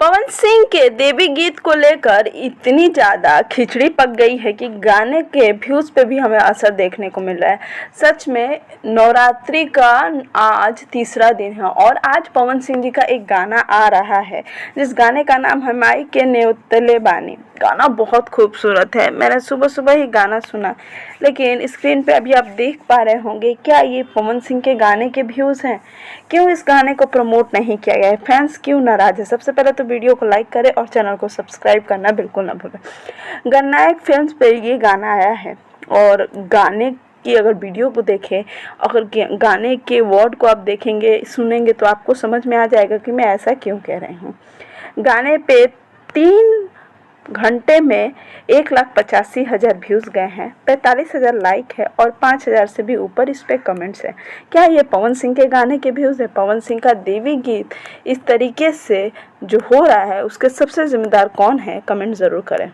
पवन सिंह के देवी गीत को लेकर इतनी ज़्यादा खिचड़ी पक गई है कि गाने के व्यूज़ पे भी हमें असर देखने को मिल रहा है। सच में नवरात्रि का आज तीसरा दिन है और आज पवन सिंह जी का एक गाना आ रहा है जिस गाने का नाम है माई के नेवतले बानी। गाना बहुत खूबसूरत है। मैंने सुबह सुबह ही गाना सुना, लेकिन स्क्रीन पे अभी आप देख पा रहे होंगे क्या ये पवन सिंह के गाने के व्यूज़ हैं। क्यों इस गाने को प्रमोट नहीं किया गया है, फैंस क्यों नाराज़ है। सबसे पहले तो वीडियो को लाइक करें और चैनल को सब्सक्राइब करना बिल्कुल ना भूलें। गणनायक फिल्म्स पे ये गाना आया है और गाने की अगर वीडियो को देखें, अगर गाने के वर्ड को आप देखेंगे सुनेंगे तो आपको समझ में आ जाएगा कि मैं ऐसा क्यों कह रही हूँ। गाने पे 3 घंटे में 1,85,000 व्यूज़ गए हैं, 45,000 लाइक है और 5,000 से भी ऊपर इस पर कमेंट्स है। क्या ये पवन सिंह के गाने के व्यूज़ है? पवन सिंह का देवी गीत इस तरीके से जो हो रहा है उसके सबसे जिम्मेदार कौन है? कमेंट ज़रूर करें।